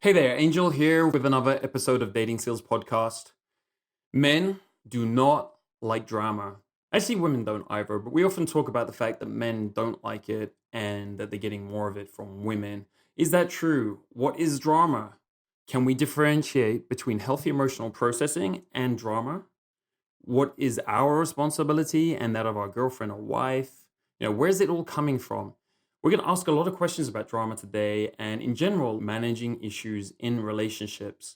Hey there, Angel here with another episode of Dating Skills Podcast. Men do not like drama. Actually, women don't either, but we often talk about the fact that men don't like it and that they're getting more of it from women. Is that true? What is drama? Can we differentiate between healthy emotional processing and drama? What is our responsibility and that of our girlfriend or wife? Where's it all coming from? We're going to ask a lot of questions about drama today and, in general, managing issues in relationships.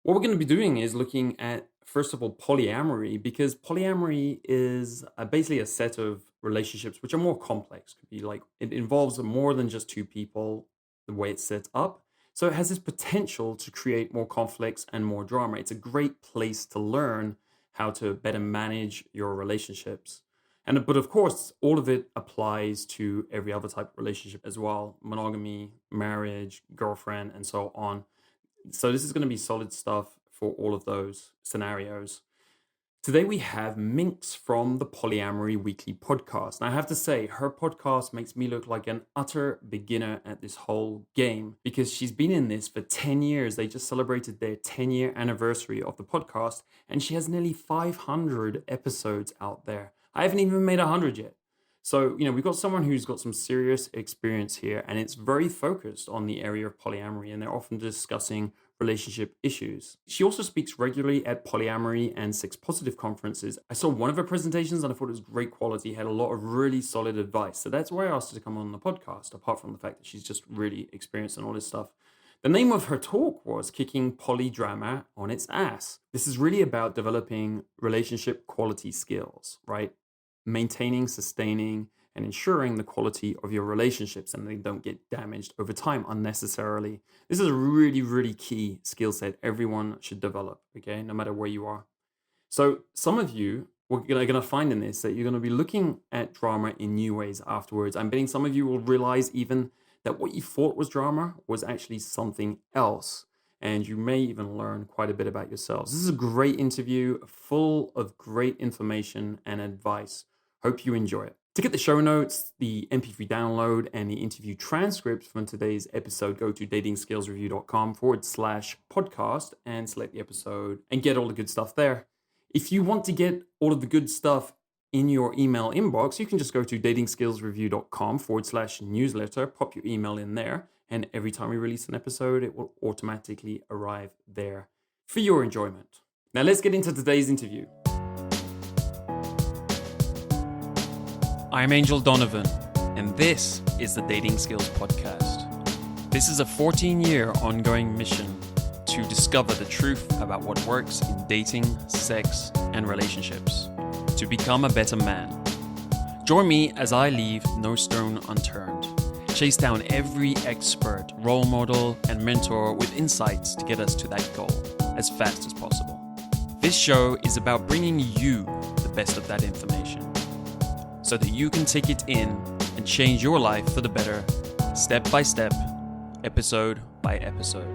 What we're going to be doing is looking at, first of all, polyamory, because polyamory is basically a set of relationships which are more complex. Could be like it involves more than just two people, the way it's set up. So it has this potential to create more conflicts and more drama. It's a great place to learn how to better manage your relationships. But of course, all of it applies to every other type of relationship as well: monogamy, marriage, girlfriend, and so on. So this is going to be solid stuff for all of those scenarios. Today we have Minx from the Polyamory Weekly podcast. And I have to say, her podcast makes me look like an utter beginner at this whole game because she's been in this for 10 years. They just celebrated their 10-year anniversary of the podcast, and she has nearly 500 episodes out there. I haven't even made 100 yet. So, we've got someone who's got some serious experience here, and it's very focused on the area of polyamory, and they're often discussing relationship issues. She also speaks regularly at polyamory and sex positive conferences. I saw one of her presentations and I thought it was great quality, had a lot of really solid advice. So that's why I asked her to come on the podcast, apart from the fact that she's just really experienced in all this stuff. The name of her talk was Kicking Polydrama on Its Ass. This is really about developing relationship quality skills, right? Maintaining, sustaining, and ensuring the quality of your relationships and they don't get damaged over time unnecessarily. This is a really, really key skill set everyone should develop, okay, no matter where you are. So some of you are going to find in this that you're going to be looking at drama in new ways afterwards. I'm betting some of you will realize even that what you thought was drama was actually something else. And you may even learn quite a bit about yourselves. This is a great interview full of great information and advice. Hope you enjoy it. To get the show notes, the MP3 download, and the interview transcripts from today's episode, go to datingskillsreview.com/podcast and select the episode and get all the good stuff there. If you want to get all of the good stuff in your email inbox, you can just go to datingskillsreview.com/newsletter, pop your email in there, and every time we release an episode, it will automatically arrive there for your enjoyment. Now let's get into today's interview. I'm Angel Donovan, and this is the Dating Skills Podcast. This is a 14-year ongoing mission to discover the truth about what works in dating, sex, and relationships, to become a better man. Join me as I leave no stone unturned, chase down every expert, role model, and mentor with insights to get us to that goal as fast as possible. This show is about bringing you the best of that information, so that you can take it in and change your life for the better, step by step, episode by episode.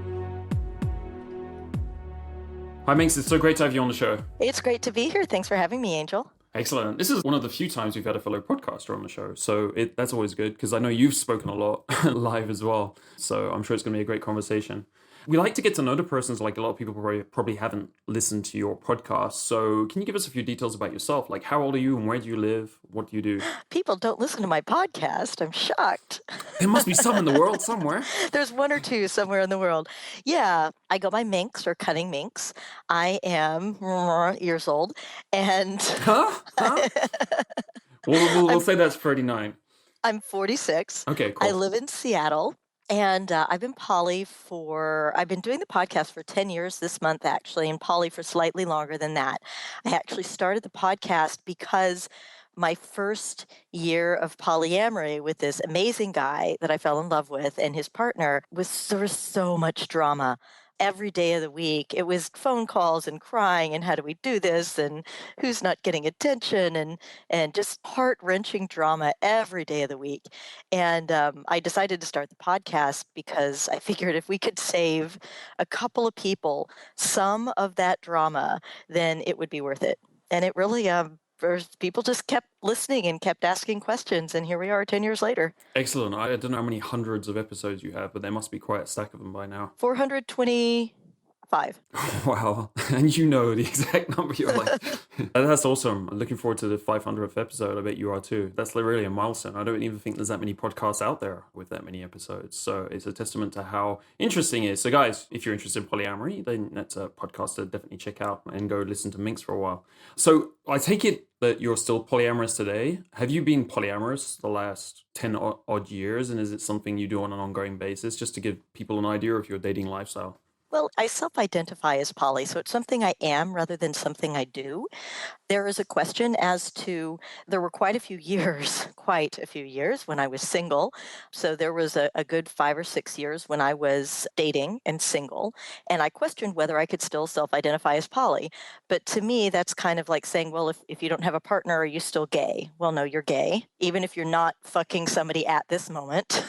Hi, Minx. It's so great to have you on the show. It's great to be here. Thanks for having me, Angel. Excellent. This is one of the few times we've had a fellow podcaster on the show, so that's always good because I know you've spoken a lot live as well, so I'm sure it's going to be a great conversation. We like to get to know the persons, like a lot of people probably haven't listened to your podcast. So can you give us a few details about yourself? Like, how old are you and where do you live? What do you do? People don't listen to my podcast. I'm shocked. There must be some in the world somewhere. There's one or two somewhere in the world. Yeah, I go by Minx or Cunning Minx. I am years old. And We'll say that's 39. I'm 46. Okay, cool. I live in Seattle. And I've been doing the podcast for 10 years this month, actually, and poly for slightly longer than that. I actually started the podcast because my first year of polyamory with this amazing guy that I fell in love with and his partner there was so much drama. Every day of the week, it was phone calls and crying and how do we do this and who's not getting attention and just heart-wrenching drama every day of the week. And I decided to start the podcast because I figured if we could save a couple of people some of that drama, then it would be worth it. And it really First, people just kept listening and kept asking questions, and here we are 10 years later. Excellent. I don't know how many hundreds of episodes you have, but there must be quite a stack of them by now. 425. Wow. And you know the exact number. You're like, that's awesome. I'm looking forward to the 500th episode. I bet you are too. That's really a milestone. I don't even think there's that many podcasts out there with that many episodes. So it's a testament to how interesting it is. So guys, if you're interested in polyamory, then that's a podcast to definitely check out and go listen to Minx for a while. So I take it that you're still polyamorous today. Have you been polyamorous the last 10 odd years? And is it something you do on an ongoing basis, just to give people an idea of your dating lifestyle? Well, I self-identify as poly, so it's something I am rather than something I do. There is a question as to there were quite a few years, quite a few years when I was single. So there was a good 5 or 6 years when I was dating and single, and I questioned whether I could still self-identify as poly. But to me, that's kind of like saying, well, if you don't have a partner, are you still gay? Well, no, you're gay. Even if you're not fucking somebody at this moment,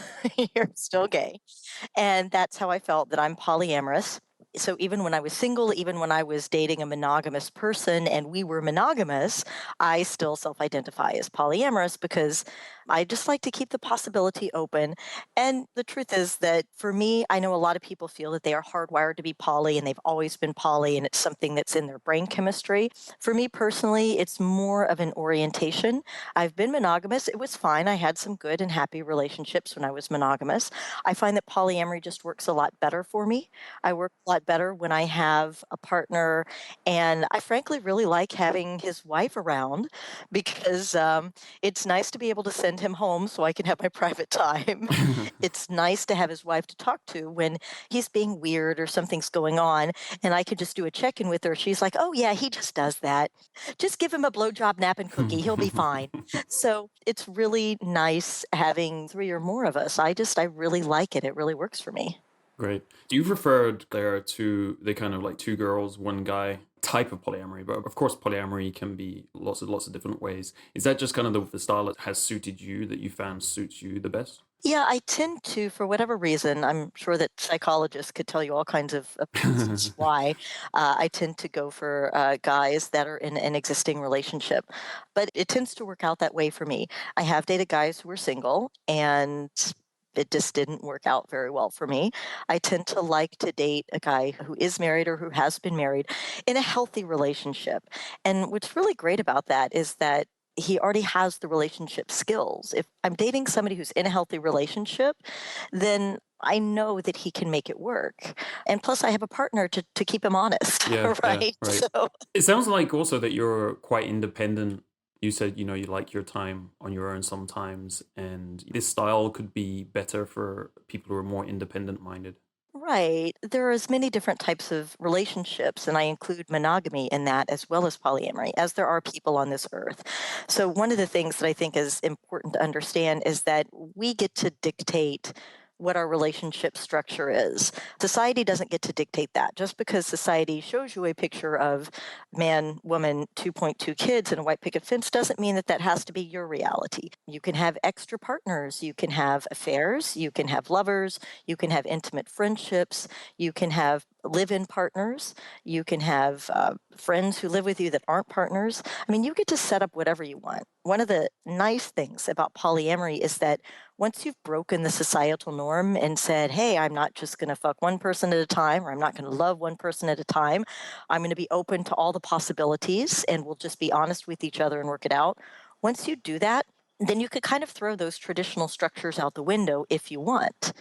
you're still gay. And that's how I felt that I'm polyamorous. So even when I was single, even when I was dating a monogamous person and we were monogamous, I still self identify as polyamorous because I just like to keep the possibility open. And the truth is that for me, I know a lot of people feel that they are hardwired to be poly and they've always been poly and it's something that's in their brain chemistry. For me personally, it's more of an orientation. I've been monogamous. It was fine. I had some good and happy relationships when I was monogamous. I find that polyamory just works a lot better for me. I work a lot better when I have a partner, and I frankly really like having his wife around because it's nice to be able to send him home so I can have my private time. It's nice to have his wife to talk to when he's being weird or something's going on, and I could just do a check in with her. She's like, "Oh yeah, he just does that. Just give him a blowjob, nap, and cookie. He'll be fine." So it's really nice having three or more of us. I really like it. It really works for me. Great. You've referred there to the kind of like two girls, one guy type of polyamory, but of course polyamory can be lots of different ways. Is that just kind of the style that has suited you, that you found suits you the best? Yeah, I tend to, for whatever reason, I'm sure that psychologists could tell you all kinds of reasons why. I tend to go for guys that are in an existing relationship, but it tends to work out that way for me. I have dated guys who were single, and it just didn't work out very well for me. I tend to like to date a guy who is married or who has been married in a healthy relationship. And what's really great about that is that he already has the relationship skills. If I'm dating somebody who's in a healthy relationship, then I know that he can make it work. And plus, I have a partner to keep him honest, Yeah, yeah, right? right. So, It sounds like also that you're quite independent. You said, you know, you like your time on your own sometimes, and this style could be better for people who are more independent minded. right. There are as many different types of relationships, and I include monogamy in that as well as polyamory, as there are people on this earth. So, one of the things that I think is important to understand is that we get to dictate what our relationship structure is. Society doesn't get to dictate that. Just because society shows you a picture of man, woman, 2.2 kids and a white picket fence doesn't mean that that has to be your reality. You can have extra partners, you can have affairs, you can have lovers, you can have intimate friendships, you can have live in partners, you can have friends who live with you that aren't partners. I mean, you get to set up whatever you want. One of the nice things about polyamory is that once you've broken the societal norm and said, hey, I'm not just going to fuck one person at a time, or I'm not going to love one person at a time, I'm going to be open to all the possibilities and we'll just be honest with each other and work it out. Once you do that, then you could kind of throw those traditional structures out the window if you want.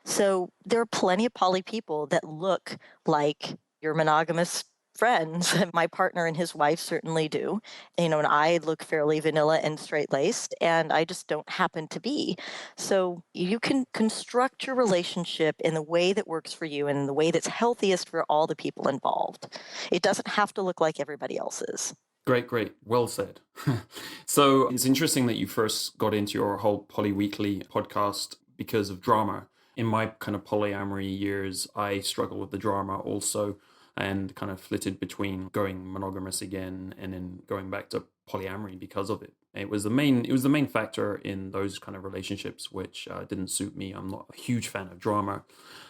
So there are plenty of poly people that look like your monogamous friends. My partner and his wife certainly do. And I look fairly vanilla and straight laced, and I just don't happen to be. So you can construct your relationship in the way that works for you and in the way that's healthiest for all the people involved. It doesn't have to look like everybody else's. Great, great. Well said. So it's interesting that you first got into your whole Poly Weekly podcast because of drama. In my kind of polyamory years, I struggled with the drama also and kind of flitted between going monogamous again and then going back to polyamory because of it. It was the main factor in those kind of relationships which didn't suit me. I'm not a huge fan of drama.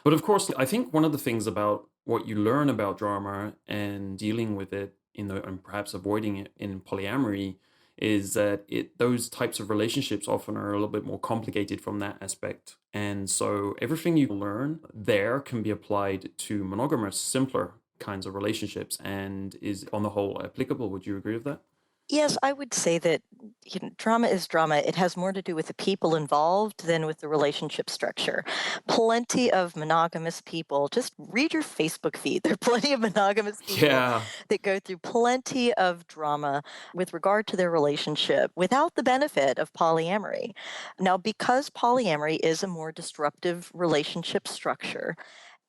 But of course, I think one of the things about what you learn about drama and dealing with it and perhaps avoiding it in polyamory is that those types of relationships often are a little bit more complicated from that aspect. And so everything you learn there can be applied to monogamous, simpler kinds of relationships and is on the whole applicable. Would you agree with that? Yes, I would say that drama is drama. It has more to do with the people involved than with the relationship structure. Plenty of monogamous people, just read your Facebook feed. There are plenty of monogamous people Yeah. that go through plenty of drama with regard to their relationship without the benefit of polyamory. Now, because polyamory is a more disruptive relationship structure,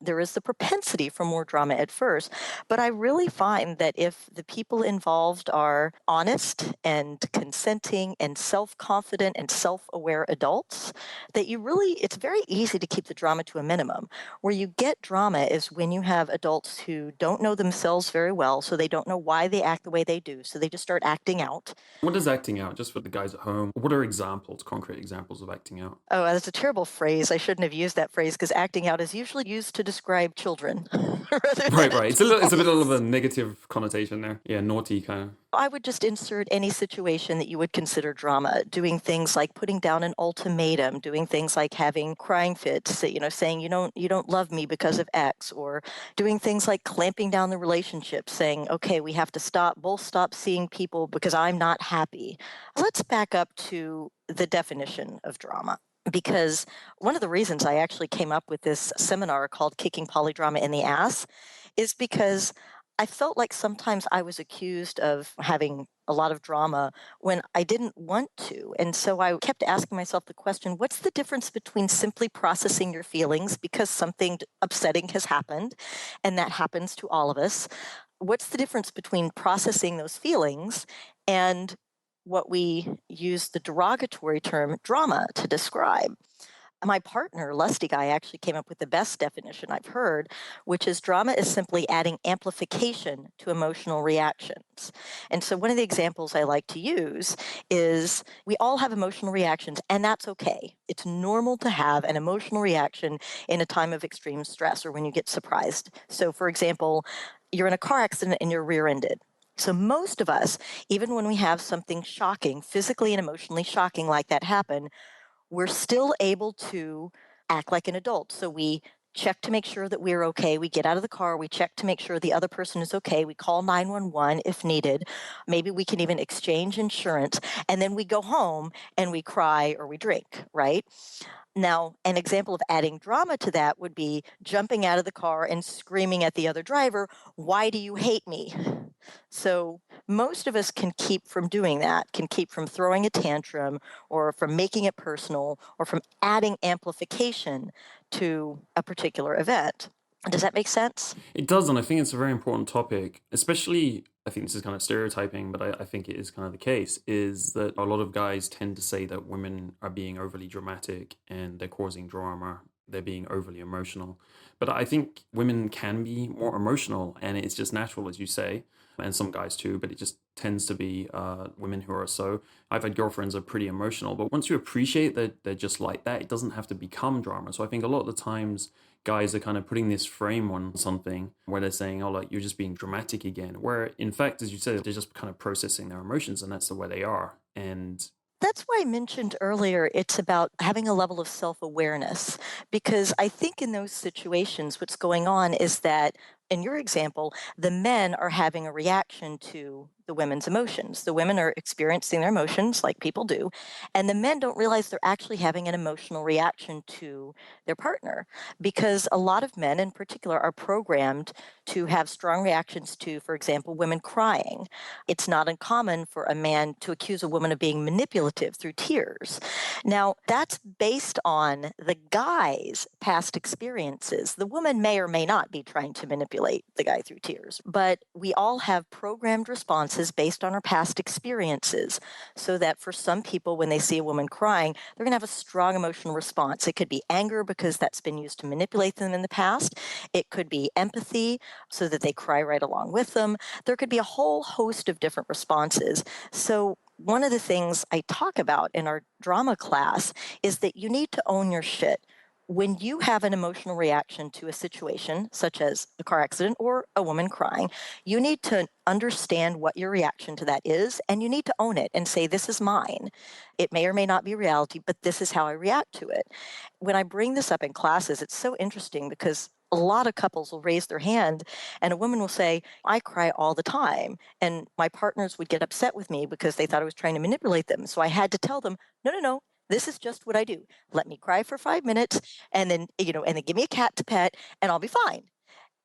there is the propensity for more drama at first. But I really find that if the people involved are honest and consenting and self confident and self aware adults, that it's very easy to keep the drama to a minimum. Where you get drama is when you have adults who don't know themselves very well, so they don't know why they act the way they do. So they just start acting out. What is acting out, just for the guys at home? What are examples, concrete examples of acting out? Oh, that's a terrible phrase. I shouldn't have used that phrase because acting out is usually used to describe children rather than Right, right. It's a bit of adults. a negative connotation there. Yeah, naughty kind of. I would just insert any situation that you would consider drama, doing things like putting down an ultimatum, doing things like having crying fits, saying you don't love me because of X, or doing things like clamping down the relationship, saying, okay, we have to both stop seeing people because I'm not happy. Let's back up to the definition of drama. Because one of the reasons I actually came up with this seminar called Kicking Polydrama in the Ass is because I felt like sometimes I was accused of having a lot of drama when I didn't want to. And so I kept asking myself the question, what's the difference between simply processing your feelings because something upsetting has happened, and that happens to all of us? What's the difference between processing those feelings and what we use the derogatory term drama to describe? My partner, Lusty Guy, actually came up with the best definition I've heard, which is drama is simply adding amplification to emotional reactions. And so, one of the examples I like to use is we all have emotional reactions, and that's okay. It's normal to have an emotional reaction in a time of extreme stress or when you get surprised. So, for example, you're in a car accident and you're rear ended. So, most of us, even when we have something shocking, physically and emotionally shocking like that happen, we're still able to act like an adult. So we check to make sure that we're okay. We get out of the car, we check to make sure the other person is okay. We call 911 if needed. Maybe we can even exchange insurance. And then we go home and we cry or we drink, right? Now, an example of adding drama to that would be jumping out of the car and screaming at the other driver, "Why do you hate me?" So, most of us can keep from doing that, can keep from throwing a tantrum or from making it personal or from adding amplification to a particular event. Does that make sense? It does, and I think it's a very important topic, especially. I think this is kind of stereotyping, but I think it is kind of the case, is that a lot of guys tend to say that women are being overly dramatic and they're causing drama, they're being overly emotional. But I think women can be more emotional, and it's just natural, as you say, and some guys too, but it just tends to be women who are so. I've had girlfriends who are pretty emotional, but once you appreciate that they're just like that, it doesn't have to become drama. So I think a lot of the times guys are kind of putting this frame on something where they're saying, oh, like, you're just being dramatic again. Where in fact, as you said, they're just kind of processing their emotions and that's the way they are. And That's why I mentioned earlier it's about having a level of self awareness. Because I think in those situations, what's going on is that, in your example, the men are having a reaction to the women's emotions. The women are experiencing their emotions like people do, and the men don't realize they're actually having an emotional reaction to their partner. Because a lot of men, in particular, are programmed to have strong reactions to, for example, women crying. It's not uncommon for a man to accuse a woman of being manipulative through tears. Now, that's based on the guy's past experiences. The woman may or may not be trying to manipulate the guy through tears, but we all have programmed responses based on our past experiences. So that for some people, when they see a woman crying, they're going to have a strong emotional response. It could be anger because that's been used to manipulate them in the past. It could be empathy so that they cry right along with them. There could be a whole host of different responses. So, one of the things I talk about in our drama class is that you need to own your shit. When you have an emotional reaction to a situation, such as a car accident or a woman crying, you need to understand what your reaction to that is, and you need to own it and say, "This is mine. It may or may not be reality, but this is how I react to it." When I bring this up in classes, it's so interesting because a lot of couples will raise their hand and a woman will say, "I cry all the time." And my partners would get upset with me because they thought I was trying to manipulate them. So I had to tell them, "No, no, no. This is just what I do. Let me cry for 5 minutes and then, and then give me a cat to pet and I'll be fine."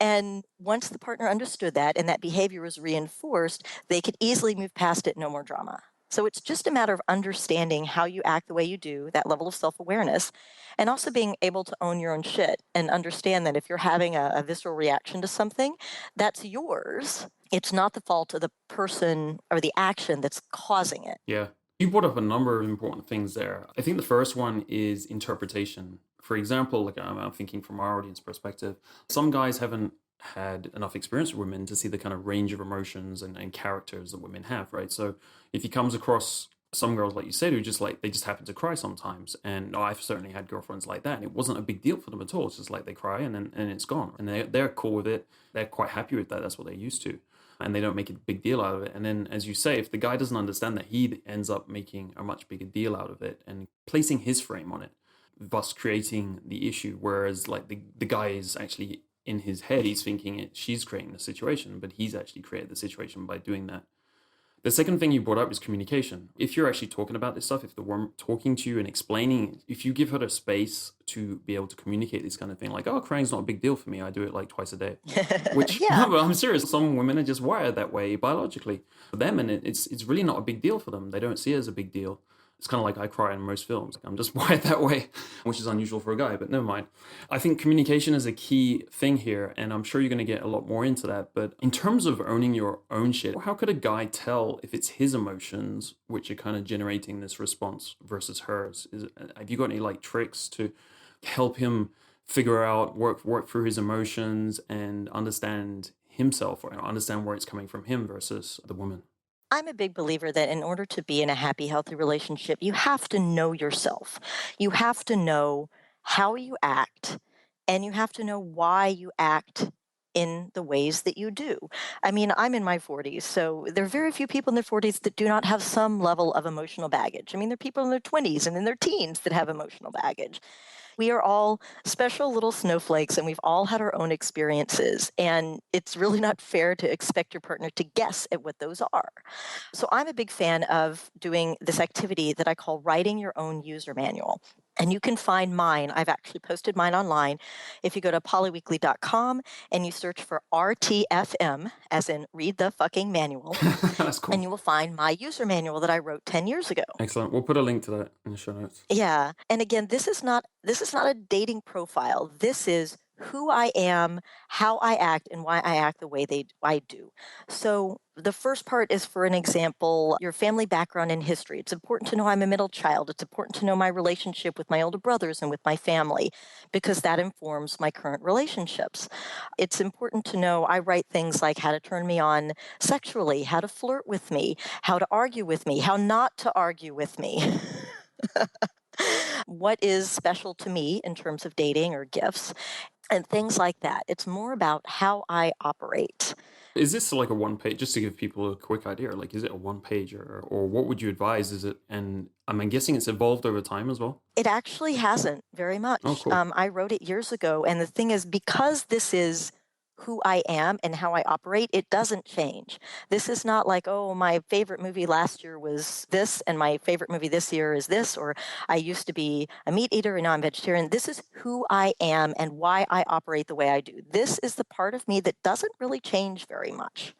And once the partner understood that and that behavior was reinforced, they could easily move past it, no more drama. So it's just a matter of understanding how you act the way you do, that level of self awareness, and also being able to own your own shit and understand that if you're having a visceral reaction to something, that's yours. It's not the fault of the person or the action that's causing it. Yeah. You brought up a number of important things there. I think the first one is interpretation. For example, like I'm thinking from our audience perspective, some guys haven't had enough experience with women to see the kind of range of emotions and characters that women have, right? So if he comes across some girls, like you said, who just like, they just happen to cry sometimes. And I've certainly had girlfriends like that. And it wasn't a big deal for them at all. It's just like they cry and it's gone. And they're cool with it. They're quite happy with that. That's what they're used to, and they don't make a big deal out of it. And then, as you say, if the guy doesn't understand that, he ends up making a much bigger deal out of it and placing his frame on it, thus creating the issue. Whereas, like the guy is actually in his head, he's thinking she's creating the situation, but he's actually created the situation by doing that. The second thing you brought up is communication. If you're actually talking about this stuff, if the woman talking to you and explaining, if you give her the space to be able to communicate this kind of thing, like, oh, crying's not a big deal for me. I do it like twice a day. Which, Yeah. no, but I'm serious. Some women are just wired that way biologically for them, and it's really not a big deal for them. They don't see it as a big deal. It's kind of like I cry in most films. I'm just wired that way, which is unusual for a guy, but never mind. I think communication is a key thing here, and I'm sure you're going to get a lot more into that. But in terms of owning your own shit, how could a guy tell if it's his emotions which are kind of generating this response versus hers? Have you got any like tricks to help him figure out, work through his emotions and understand himself, or understand where it's coming from him versus the woman? I'm a big believer that in order to be in a happy, healthy relationship, you have to know yourself. You have to know how you act, and you have to know why you act in the ways that you do. I mean, I'm in my 40s, so there are very few people in their 40s that do not have some level of emotional baggage. I mean, there are people in their 20s and in their teens that have emotional baggage. We are all special little snowflakes and we've all had our own experiences. And it's really not fair to expect your partner to guess at what those are. So I'm a big fan of doing this activity that I call writing your own user manual. And you can find mine. I've actually posted mine online. If you go to polyweekly.com and you search for RTFM, as in read the fucking manual, That's and cool. you will find my user manual that I wrote 10 years ago. Excellent. We'll put a link to that in the show notes. Yeah. And again, this is not a dating profile. This is who I am, how I act, and why I act the way I do. So the first part is, for an example, your family background and history. It's important to know I'm a middle child. It's important to know my relationship with my older brothers and with my family because that informs my current relationships. It's important to know I write things like how to turn me on sexually, how to flirt with me, how to argue with me, how not to argue with me. What is special to me in terms of dating or gifts and things like that. It's more about how I operate. Is this like a one page, just to give people a quick idea, like is it a one page, or what would you advise? Is it, and I'm guessing it's evolved over time as well? It actually hasn't very Oh, much. cool. I wrote it years ago. And the thing is, because this is who I am and how I operate, it doesn't change. This is not like, oh, my favorite movie last year was this, and my favorite movie this year is this, or I used to be a meat eater and now I'm vegetarian. This is who I am and why I operate the way I do. This is the part of me that doesn't really change very much.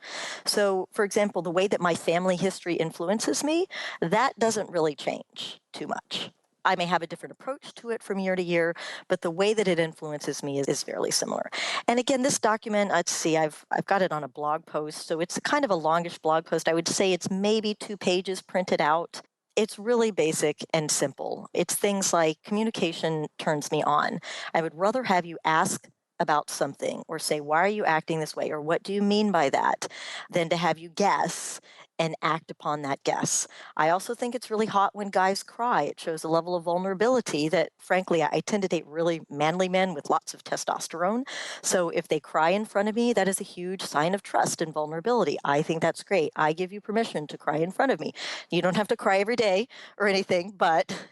So, for example, the way that my family history influences me, that doesn't really change too much. I may have a different approach to it from year to year, but the way that it influences me is fairly similar. And again, this document, let's see, I've got it on a blog post, so it's kind of a longish blog post. I would say it's maybe 2 pages printed out. It's really basic and simple. It's things like communication turns me on. I would rather have you ask about something or say, why are you acting this way? Or what do you mean by that? Than to have you guess and act upon that guess. I also think it's really hot when guys cry. It shows a level of vulnerability that, frankly, I tend to date really manly men with lots of testosterone. So if they cry in front of me, that is a huge sign of trust and vulnerability. I think that's great. I give you permission to cry in front of me. You don't have to cry every day or anything, but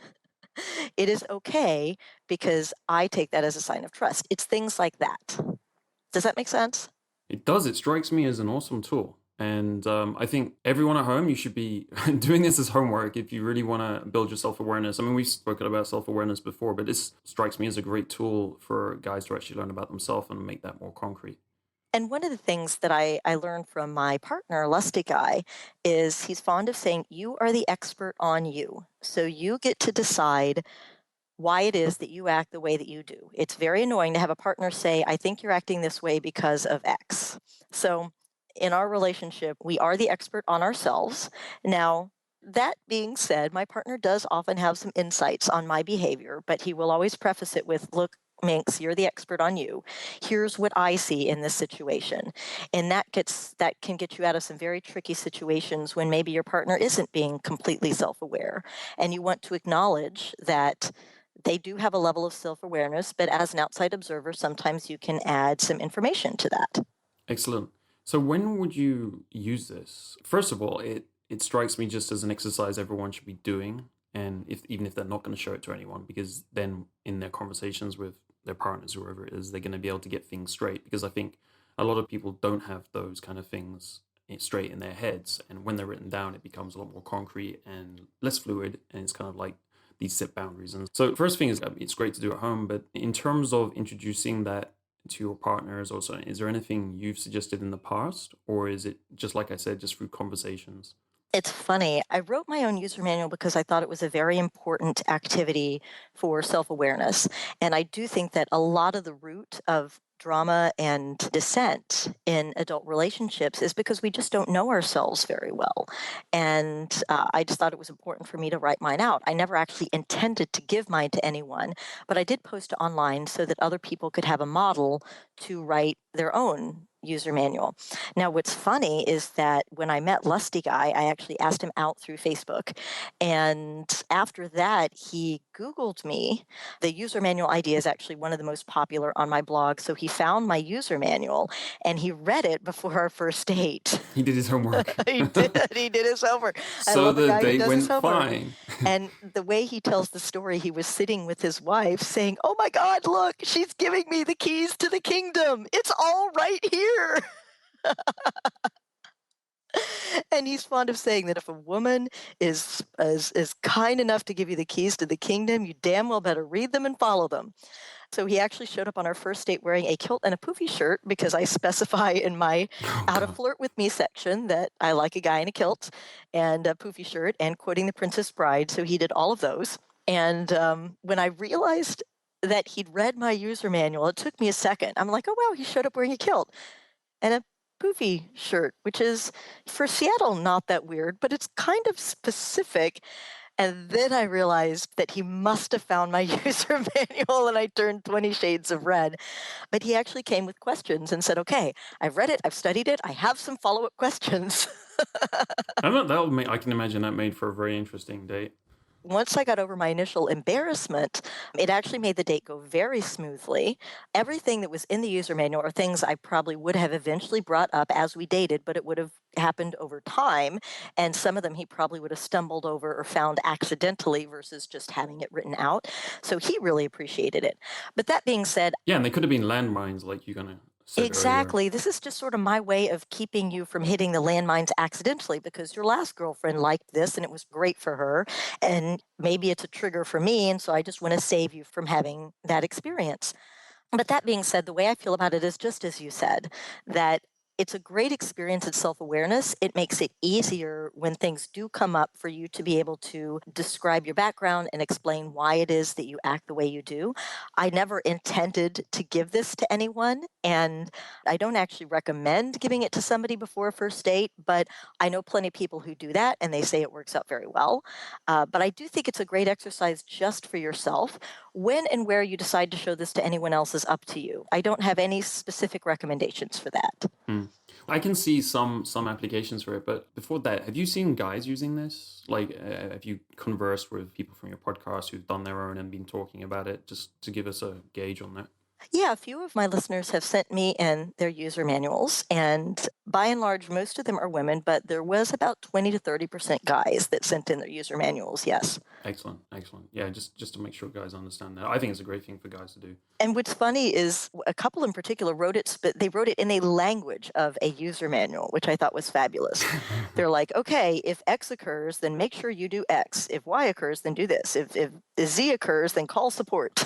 it is okay because I take that as a sign of trust. It's things like that. Does that make sense? It does. It strikes me as an awesome tool. And I think everyone at home, you should be doing this as homework if you really want to build your self awareness. I mean, we've spoken about self awareness before, but this strikes me as a great tool for guys to actually learn about themselves and make that more concrete. And one of the things that I learned from my partner, Lusty Guy, is he's fond of saying, "You are the expert on you. So you get to decide why it is that you act the way that you do." It's very annoying to have a partner say, "I think you're acting this way because of X." So in our relationship, we are the expert on ourselves. Now, that being said, my partner does often have some insights on my behavior, but he will always preface it with, "Look, Minx, you're the expert on you. Here's what I see in this situation." And that can get you out of some very tricky situations when maybe your partner isn't being completely self-aware. And you want to acknowledge that they do have a level of self-awareness, but as an outside observer, sometimes you can add some information to that. Excellent. So when would you use this? First of all, it strikes me just as an exercise everyone should be doing, and if even if they're not going to show it to anyone, because then in their conversations with their partners, whoever it is, they're going to be able to get things straight. Because I think a lot of people don't have those kind of things straight in their heads, and when they're written down, it becomes a lot more concrete and less fluid, and it's kind of like these set boundaries. And so, first thing is, it's great to do at home, but in terms of introducing that to your partners also, is there anything you've suggested in the past, or is it just like I said, just through conversations? It's funny. I wrote my own user manual because I thought it was a very important activity for self awareness. And I do think that a lot of the root of drama and dissent in adult relationships is because we just don't know ourselves very well. And I just thought it was important for me to write mine out. I never actually intended to give mine to anyone, but I did post it online so that other people could have a model to write their own user manual. Now, what's funny is that when I met Lusty Guy, I actually asked him out through Facebook. And after that, he Googled me. The user manual idea is actually one of the most popular on my blog. So he found my user manual and he read it before our first date. He did his homework. He did. He did his homework. I So love a the guy who date does his went homework. fine. And the way he tells the story, he was sitting with his wife saying, "Oh my God, look, she's giving me the keys to the kingdom. It's all right here." And he's fond of saying that if a woman is kind enough to give you the keys to the kingdom, you damn well better read them and follow them. So he actually showed up on our first date wearing a kilt and a poofy shirt because I specify in my Oh How to God. Flirt with Me section that I like a guy in a kilt and a poofy shirt and quoting The Princess Bride. So he did all of those. And when I realized that he'd read my user manual, it took me a second. I'm like, "Oh, wow, he showed up wearing a kilt and a poofy shirt," which is for Seattle not that weird, but it's kind of specific. And then I realized that he must have found my user manual and I turned 20 shades of red. But he actually came with questions and said, "Okay, I've read it, I've studied it, I have some follow up questions." I don't know, that would make, I can imagine that made for a very interesting date. Once I got over my initial embarrassment, it actually made the date go very smoothly. Everything that was in the user manual are things I probably would have eventually brought up as we dated, but it would have happened over time. And some of them he probably would have stumbled over or found accidentally versus just having it written out. So he really appreciated it. But that being said, Yeah, and they could have been landmines, like you kind of said earlier. exactly. This is just sort of my way of keeping you from hitting the landmines accidentally because your last girlfriend liked this and it was great for her. And maybe it's a trigger for me. And so I just want to save you from having that experience. But that being said, the way I feel about it is just as you said, that it's a great experience in self awareness. It makes it easier when things do come up for you to be able to describe your background and explain why it is that you act the way you do. I never intended to give this to anyone, and I don't actually recommend giving it to somebody before a first date, but I know plenty of people who do that and they say it works out very well. But I do think it's a great exercise just for yourself. When and where you decide to show this to anyone else is up to you. I don't have any specific recommendations for that. Hmm. I can see some applications for it, but before that, have you seen guys using this? Like, have you conversed with people from your podcast who've done their own and been talking about it, just to give us a gauge on that? Yeah, a few of my listeners have sent me in their user manuals, and by and large, most of them are women, but there was about 20 to 30% guys that sent in their user manuals, yes. Excellent, excellent. Yeah, just to make sure guys understand that. I think it's a great thing for guys to do. And what's funny is a couple in particular wrote it, but they wrote it in a language of a user manual, which I thought was fabulous. They're like, okay, if X occurs, then make sure you do X. If Y occurs, then do this. If Z occurs, then call support.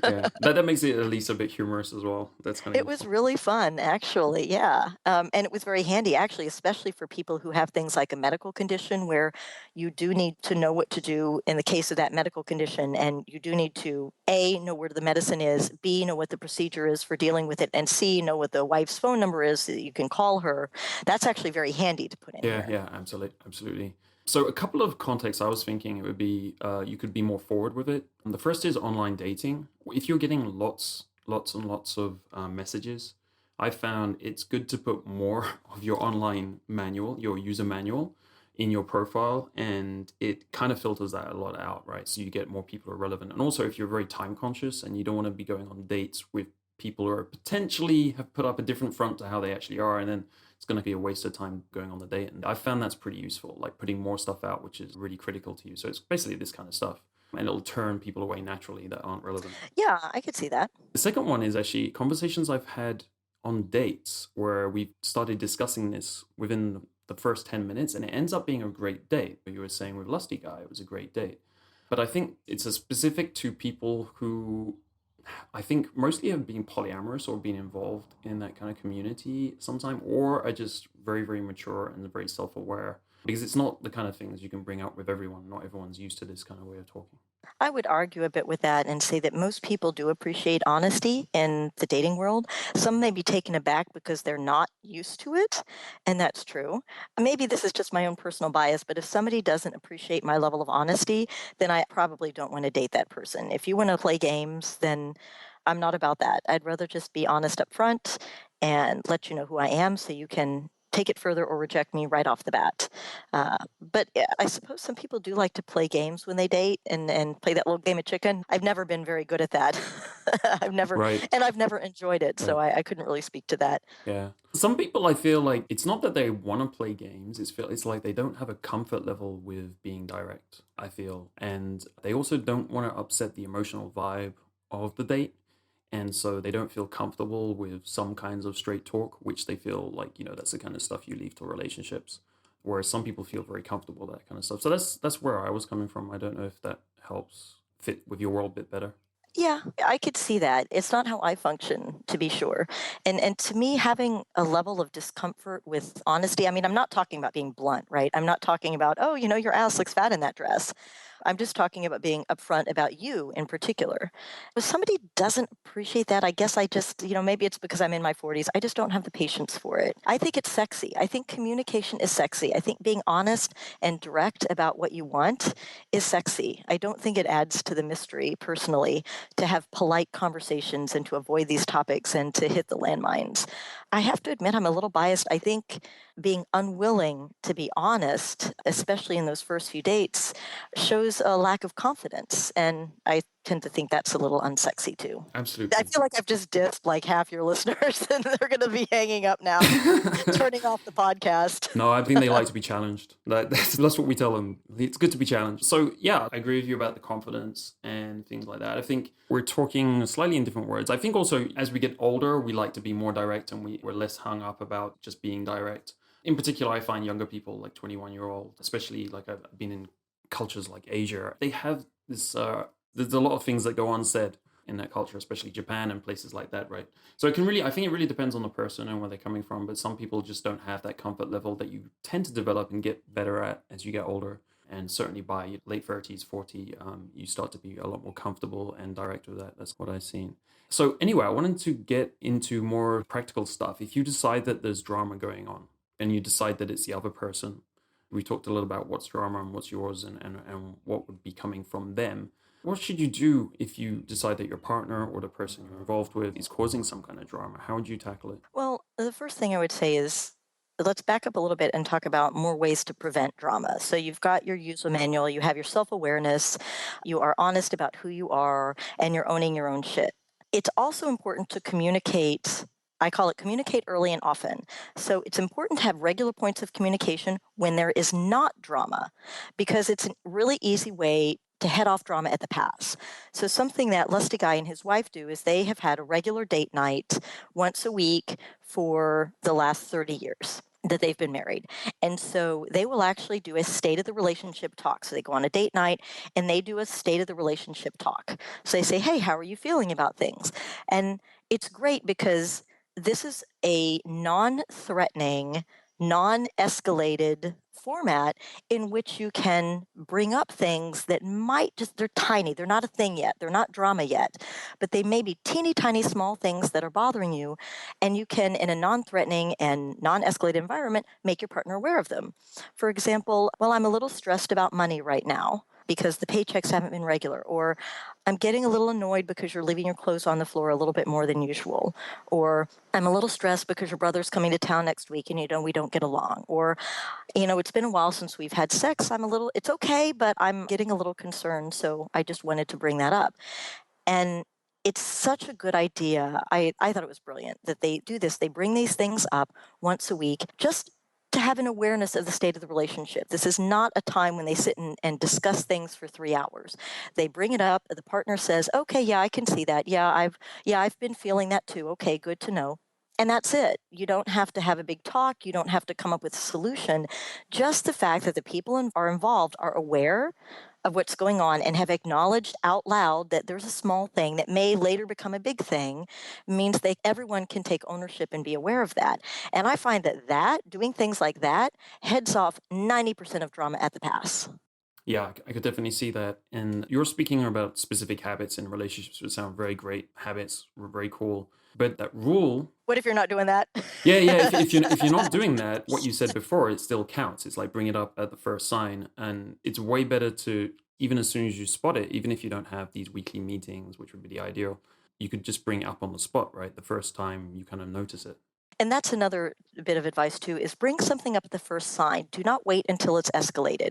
Yeah, that makes it at least a bit humorous as well. That's kind of It was useful. really fun, actually, yeah, and it was very handy, actually, especially for people who have things like a medical condition where you do need to know what to do in the case of that medical condition, and you do need to, A, know where the medicine is, B, know what the procedure is for dealing with it, and C, know what the wife's phone number is so that you can call her. That's actually very handy to put in Yeah, here. yeah, absolutely, absolutely. So a couple of contexts I was thinking it would be you could be more forward with it. And the first is online dating. If you're getting lots and lots of messages, I found it's good to put more of your online manual, your user manual, in your profile, and it kind of filters that a lot out, right? So you get more people who are relevant. And also, if you're very time conscious and you don't want to be going on dates with people who are potentially have put up a different front to how they actually are, and then it's going to be a waste of time going on the date. And I found that's pretty useful, like putting more stuff out, which is really critical to you. So it's basically this kind of stuff. And it'll turn people away naturally that aren't relevant. Yeah, I could see that. The second one is actually conversations I've had on dates where we've started discussing this within the first 10 minutes, and it ends up being a great date. You were saying with Lusty Guy, it was a great date. But I think it's a specific to people who I think mostly have been polyamorous or been involved in that kind of community sometime, or are just very, very mature and very self aware. Because it's not the kind of things you can bring up with everyone. Not everyone's used to this kind of way of talking. I would argue a bit with that and say that most people do appreciate honesty in the dating world. Some may be taken aback because they're not used to it, and that's true. Maybe this is just my own personal bias, but if somebody doesn't appreciate my level of honesty, then I probably don't want to date that person. If you want to play games, then I'm not about that. I'd rather just be honest up front and let you know who I am so you can take it further or reject me right off the bat. But I suppose some people do like to play games when they date and play that little game of chicken. I've never been very good at that. Right. I've never enjoyed it, so Right. I couldn't really speak to that. Yeah. Some people I feel like it's not that they want to play games, it's like they don't have a comfort level with being direct, I feel. And they also don't want to upset the emotional vibe of the date. And so they don't feel comfortable with some kinds of straight talk, which they feel like, that's the kind of stuff you leave to relationships. Whereas some people feel very comfortable with that kind of stuff. So that's where I was coming from. I don't know if that helps fit with your world a bit better. Yeah, I could see that. It's not how I function, to be sure. And to me, having a level of discomfort with honesty, I mean, I'm not talking about being blunt, right? I'm not talking about, oh, your ass looks fat in that dress. I'm just talking about being upfront about you in particular. If somebody doesn't appreciate that, I guess I just, maybe it's because I'm in my 40s. I just don't have the patience for it. I think it's sexy. I think communication is sexy. I think being honest and direct about what you want is sexy. I don't think it adds to the mystery, personally, to have polite conversations and to avoid these topics and to hit the landmines. I have to admit, I'm a little biased. I think being unwilling to be honest, especially in those first few dates, shows a lack of confidence. And I tend to think that's a little unsexy too. I Absolutely. feel like I've just dissed like half your listeners and they're going to be hanging up now, turning off the podcast. No, I think they like to be challenged. That's what we tell them. It's good to be challenged. So yeah, I agree with you about the confidence and things like that. I think we're talking slightly in different words. I think also as we get older, we like to be more direct and we're less hung up about just being direct. In particular, I find younger people, like 21-year-old, especially like I've been in cultures like Asia, they have this, there's a lot of things that go unsaid in that culture, especially Japan and places like that, right? So I think it really depends on the person and where they're coming from, but some people just don't have that comfort level that you tend to develop and get better at as you get older. And certainly by your late 30s, 40, you start to be a lot more comfortable and direct with that. That's what I've seen. So anyway, I wanted to get into more practical stuff. If you decide that there's drama going on and you decide that it's the other person, we talked a little about what's drama and what's yours and what would be coming from them. What should you do if you decide that your partner or the person you're involved with is causing some kind of drama? How would you tackle it? Well, The first thing I would say is let's back up a little bit and talk about more ways to prevent drama. So you've got your user manual, you have your self awareness, you are honest about who you are, and you're owning your own shit. It's also important to communicate. I call it communicate early and often. So it's important to have regular points of communication when there is not drama, because it's a really easy way to head off drama at the pass. So something that Lusty Guy and his wife do is they have had a regular date night once a week for the last 30 years that they've been married. And so they will actually do a state of the relationship talk. So they go on a date night and they do a state of the relationship talk. So they say, hey, how are you feeling about things? And it's great because this is a non threatening, non escalated format in which you can bring up things that might just, they're tiny, they're not a thing yet, they're not drama yet, but they may be teeny tiny small things that are bothering you. And you can, in a non threatening and non escalated environment, make your partner aware of them. For example, well, I'm a little stressed about money right now because the paychecks haven't been regular, or I'm getting a little annoyed because you're leaving your clothes on the floor a little bit more than usual, or I'm a little stressed because your brother's coming to town next week and we don't get along, or it's been a while since we've had sex. It's okay, but I'm getting a little concerned. So I just wanted to bring that up. And it's such a good idea. I thought it was brilliant that they do this. They bring these things up once a week just to have an awareness of the state of the relationship. This is not a time when they sit and discuss things for 3 hours. They bring it up. The partner says, okay, yeah, I can see that. I've been feeling that too. Okay, good to know. And that's it. You don't have to have a big talk. You don't have to come up with a solution. Just the fact that the people are involved are aware of what's going on and have acknowledged out loud that there's a small thing that may later become a big thing means that everyone can take ownership and be aware of that. And I find that doing things like that heads off 90% of drama at the pass. Yeah, I could definitely see that. And you're speaking about specific habits in relationships, which sound very great. Habits were very cool. But that rule, What if you're not doing that? yeah, yeah. If you're not doing that, what you said before, it still counts. It's like bring it up at the first sign, and it's way better to even as soon as you spot it, even if you don't have these weekly meetings, which would be the ideal. You could just bring it up on the spot, right? The first time you kind of notice it. And that's another bit of advice too, is bring something up at the first sign. Do not wait until it's escalated.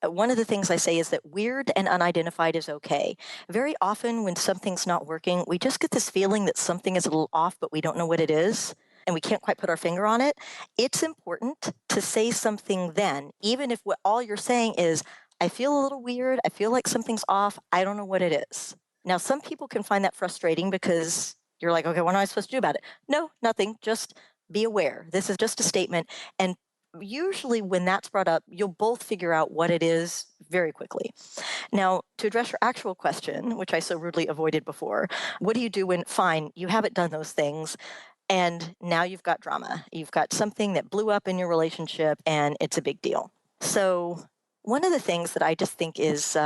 One of the things I say is that weird and unidentified is okay. Very often, when something's not working, we just get this feeling that something is a little off, but we don't know what it is, and we can't quite put our finger on it. It's important to say something then, even if what all you're saying is, I feel a little weird. I feel like something's off. I don't know what it is. Now, some people can find that frustrating because you're like, okay, what am I supposed to do about it? No, nothing. Just be aware. This is just a statement. And usually when that's brought up, you'll both figure out what it is very quickly. Now, to address your actual question, which I so rudely avoided before, what do you do when, fine, you haven't done those things, and now you've got drama? You've got something that blew up in your relationship, and it's a big deal. So, one of the things that I just think is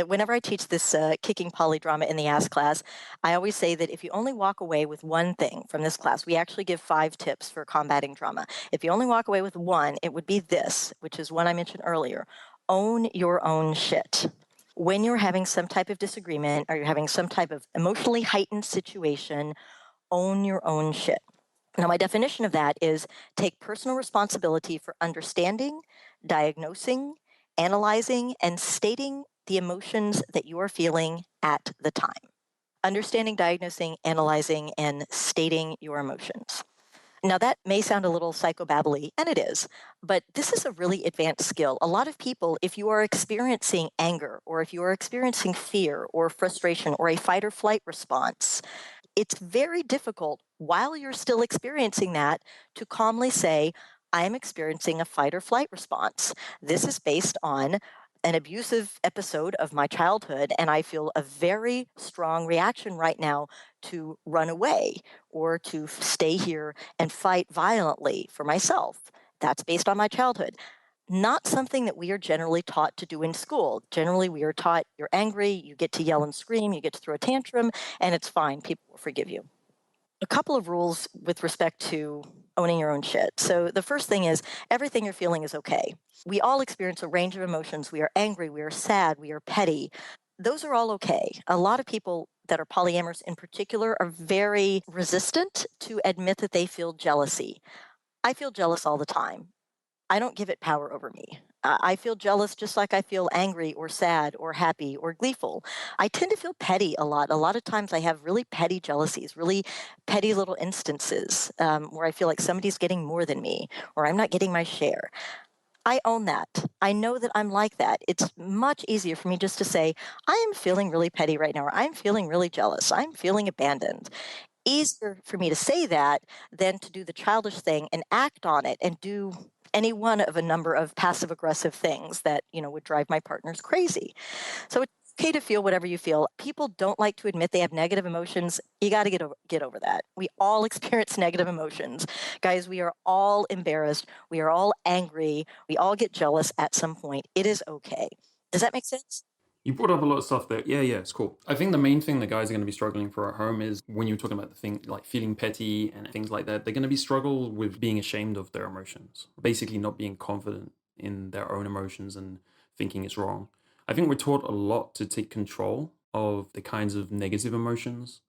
whenever I teach this kicking polydrama in the ass class, I always say that if you only walk away with one thing from this class, we actually give 5 tips for combating drama. If you only walk away with one, it would be this, which is one I mentioned earlier: own your own shit. When you're having some type of disagreement or you're having some type of emotionally heightened situation, own your own shit. Now, my definition of that is take personal responsibility for understanding, diagnosing, analyzing, and stating the emotions that you are feeling at the time. Understanding, diagnosing, analyzing, and stating your emotions. Now, that may sound a little psychobabbly, and it is, but this is a really advanced skill. A lot of people, if you are experiencing anger, or if you are experiencing fear or frustration or a fight or flight response, it's very difficult while you're still experiencing that to calmly say, I am experiencing a fight or flight response. This is based on an abusive episode of my childhood, and I feel a very strong reaction right now to run away or to stay here and fight violently for myself. That's based on my childhood. Not something that we are generally taught to do in school. Generally, we are taught you're angry, you get to yell and scream, you get to throw a tantrum, and it's fine. People will forgive you. A couple of rules with respect to owning your own shit. So, the first thing is everything you're feeling is okay. We all experience a range of emotions. We are angry, we are sad, we are petty. Those are all okay. A lot of people that are polyamorous in particular are very resistant to admit that they feel jealousy. I feel jealous all the time. I don't give it power over me. I feel jealous just like I feel angry or sad or happy or gleeful. I tend to feel petty a lot. A lot of times I have really petty jealousies, really petty little instances where I feel like somebody's getting more than me or I'm not getting my share. I own that. I know that I'm like that. It's much easier for me just to say, I am feeling really petty right now, or I'm feeling really jealous. I'm feeling abandoned. Easier for me to say that than to do the childish thing and act on it and do any one of a number of passive aggressive things that, would drive my partners crazy. So it's okay to feel whatever you feel. People don't like to admit they have negative emotions. You got to get over that. We all experience negative emotions. Guys, we are all embarrassed. We are all angry. We all get jealous at some point. It is okay. Does that make sense? You brought up a lot of stuff there. Yeah, it's cool. I think the main thing the guys are going to be struggling for at home is when you're talking about the thing like feeling petty and things like that, they're going to be struggle with being ashamed of their emotions, basically not being confident in their own emotions and thinking it's wrong. I think we're taught a lot to take control of the kinds of negative emotions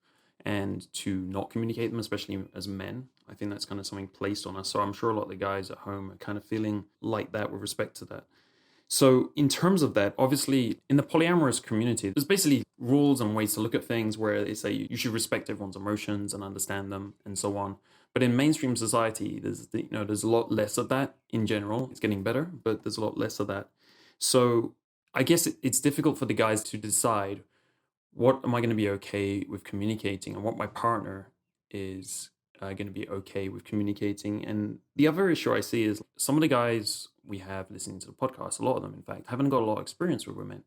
and to not communicate them, especially as men. I think that's kind of something placed on us. So I'm sure a lot of the guys at home are kind of feeling like that with respect to that. So, in terms of that, obviously, in the polyamorous community, there's basically rules and ways to look at things where they say you should respect everyone's emotions and understand them and so on. But in mainstream society, there's a lot less of that in general. It's getting better, but there's a lot less of that. So, I guess it's difficult for the guys to decide what am I going to be okay with communicating and what my partner is going to be okay with communicating. And the other issue I see is some of the guys we have listening to the podcast, a lot of them, in fact, haven't got a lot of experience with women.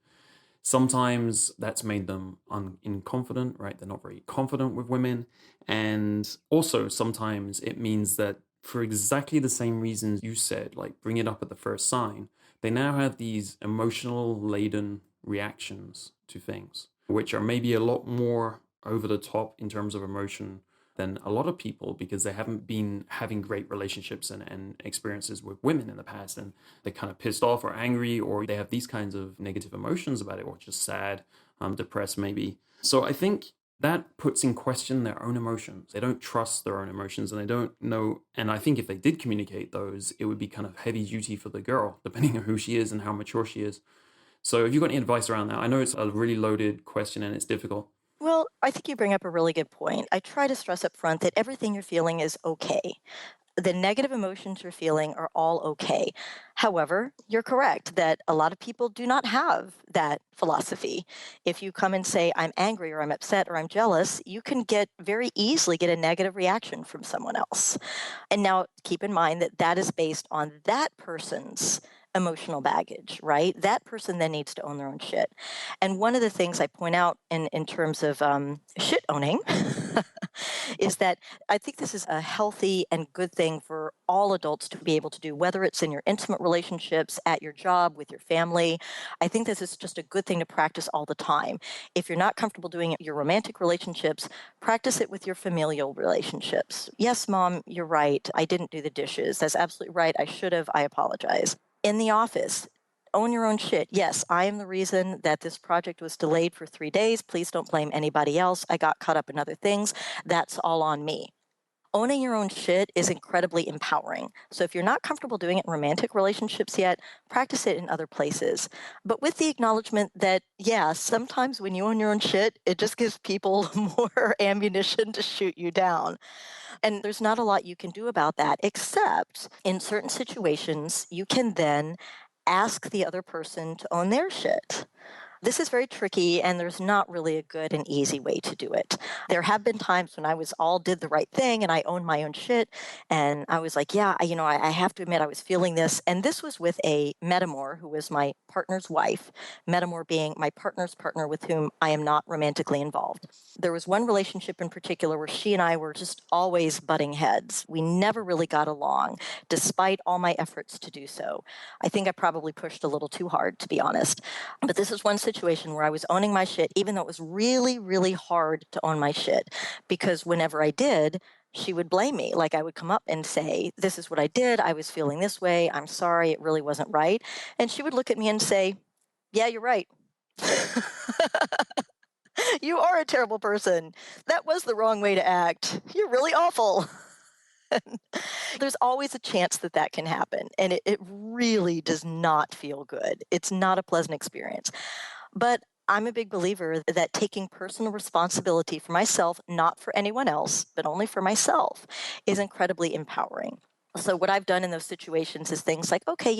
Sometimes that's made them inconfident, right? They're not very confident with women. And also sometimes it means that for exactly the same reasons you said, like bring it up at the first sign, they now have these emotional laden reactions to things, which are maybe a lot more over the top in terms of emotion than a lot of people because they haven't been having great relationships and experiences with women in the past, and they're kind of pissed off or angry, or they have these kinds of negative emotions about it, or just sad, depressed maybe. So I think that puts in question their own emotions. They don't trust their own emotions and they don't know. And I think if they did communicate those, it would be kind of heavy duty for the girl, depending on who she is and how mature she is. So have you got any advice around that? I know it's a really loaded question and it's difficult. Well, I think you bring up a really good point. I try to stress up front that everything you're feeling is okay. The negative emotions you're feeling are all okay. However, you're correct that a lot of people do not have that philosophy. If you come and say, I'm angry or I'm upset or I'm jealous, you can very easily get a negative reaction from someone else. And now keep in mind that that is based on that person's emotional baggage, right? That person then needs to own their own shit. And one of the things I point out in terms of shit owning is that I think this is a healthy and good thing for all adults to be able to do, whether it's in your intimate relationships, at your job, with your family. I think this is just a good thing to practice all the time. If you're not comfortable doing it in your romantic relationships, practice it with your familial relationships. Yes, mom, you're right. I didn't do the dishes. That's absolutely right. I should have. I apologize. In the office, own your own shit. Yes, I am the reason that this project was delayed for 3 days. Please don't blame anybody else. I got caught up in other things. That's all on me. Owning your own shit is incredibly empowering. So if you're not comfortable doing it in romantic relationships yet, practice it in other places. But with the acknowledgement that, yeah, sometimes when you own your own shit, it just gives people more ammunition to shoot you down. And there's not a lot you can do about that, except in certain situations, you can then ask the other person to own their shit. This is very tricky, and there's not really a good and easy way to do it. There have been times when I was all did the right thing and I owned my own shit. And I was like, yeah, I have to admit I was feeling this. And this was with a metamor who was my partner's wife, metamor being my partner's partner with whom I am not romantically involved. There was one relationship in particular where she and I were just always butting heads. We never really got along, despite all my efforts to do so. I think I probably pushed a little too hard, to be honest. But this is one situation where I was owning my shit, even though it was really, really hard to own my shit, because whenever I did, she would blame me. Like I would come up and say, this is what I did. I was feeling this way. I'm sorry. It really wasn't right. And she would look at me and say, yeah, you're right. You are a terrible person. That was the wrong way to act. You're really awful. There's always a chance that that can happen. And it really does not feel good. It's not a pleasant experience. But I'm a big believer that taking personal responsibility for myself, not for anyone else, but only for myself, is incredibly empowering. So, what I've done in those situations is things like, okay,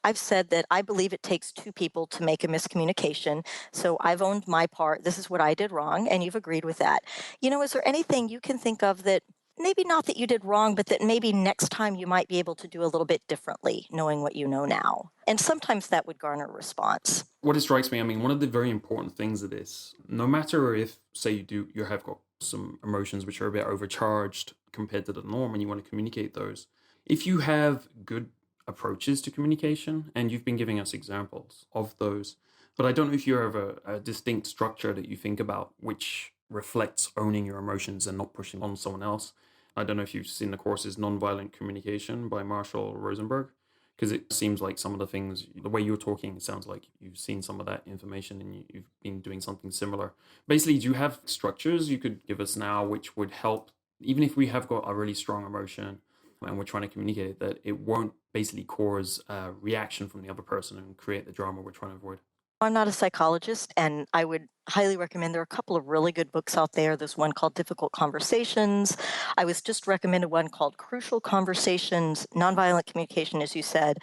I've said that I believe it takes two people to make a miscommunication. So, I've owned my part. This is what I did wrong. And you've agreed with that. Is there anything you can think of that maybe not that you did wrong, but that maybe next time you might be able to do a little bit differently, knowing what you know now? And sometimes that would garner a response. What it strikes me, I mean, one of the very important things of this, no matter if, say, you have got some emotions which are a bit overcharged compared to the norm and you want to communicate those, if you have good approaches to communication, and you've been giving us examples of those, but I don't know if you have a distinct structure that you think about which reflects owning your emotions and not pushing on someone else. I don't know if you've seen the courses Nonviolent Communication by Marshall Rosenberg, because it seems like some of the things, the way you're talking, it sounds like you've seen some of that information and you've been doing something similar. Basically, do you have structures you could give us now which would help, even if we have got a really strong emotion and we're trying to communicate it, that it won't basically cause a reaction from the other person and create the drama we're trying to avoid? I'm not a psychologist, and I would highly recommend there are a couple of really good books out there. There's one called Difficult Conversations. I was just recommended one called Crucial Conversations, Nonviolent Communication, as you said.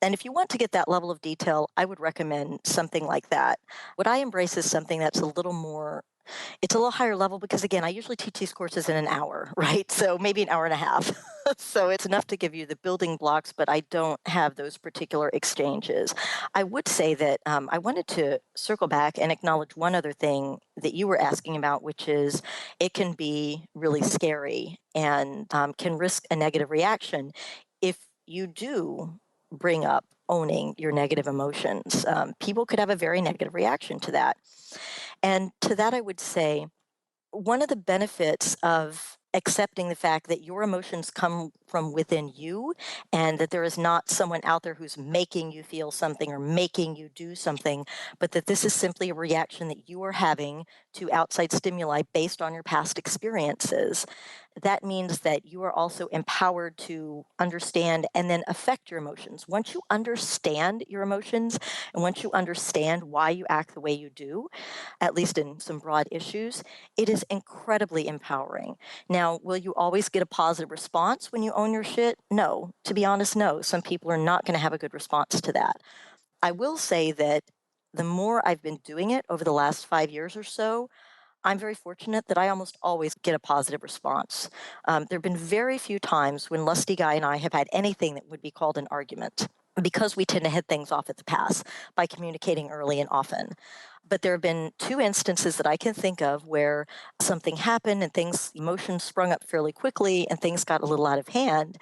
And if you want to get that level of detail, I would recommend something like that. What I embrace is something that's a little more it's a little higher level because, again, I usually teach these courses in an hour, right? So maybe an hour and a half. So it's enough to give you the building blocks, but I don't have those particular exchanges. I would say that I wanted to circle back and acknowledge one other thing that you were asking about, which is it can be really scary and can risk a negative reaction if you do bring up owning your negative emotions. People could have a very negative reaction to that. And to that, I would say one of the benefits of accepting the fact that your emotions come from within you and that there is not someone out there who's making you feel something or making you do something, but that this is simply a reaction that you are having to outside stimuli based on your past experiences. That means that you are also empowered to understand and then affect your emotions. Once you understand your emotions and once you understand why you act the way you do, at least in some broad issues, it is incredibly empowering. Now, will you always get a positive response when you own your shit? No. To be honest, no. Some people are not going to have a good response to that. I will say that the more I've been doing it over the last 5 years or so, I'm very fortunate that I almost always get a positive response. There have been very few times when Lusty Guy and I have had anything that would be called an argument because we tend to hit things off at the pass by communicating early and often. But there have been two instances that I can think of where something happened and emotions sprung up fairly quickly and things got a little out of hand.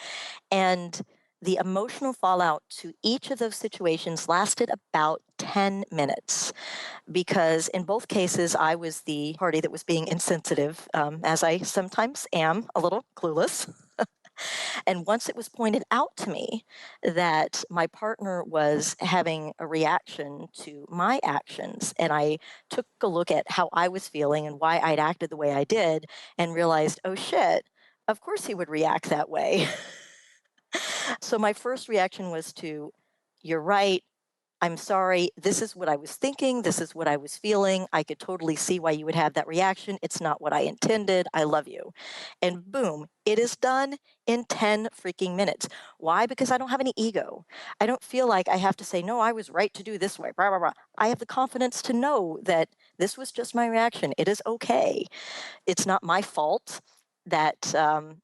And the emotional fallout to each of those situations lasted about 10 minutes because in both cases, I was the party that was being insensitive, as I sometimes am, a little clueless. And once it was pointed out to me that my partner was having a reaction to my actions, and I took a look at how I was feeling and why I'd acted the way I did, and realized, oh shit, of course he would react that way. So my first reaction was to, you're right. I'm sorry. This is what I was thinking. This is what I was feeling. I could totally see why you would have that reaction. It's not what I intended. I love you. And boom, it is done in 10 freaking minutes. Why? Because I don't have any ego. I don't feel like I have to say, no, I was right to do this way. Blah, blah, blah. I have the confidence to know that this was just my reaction. It is okay. It's not my fault that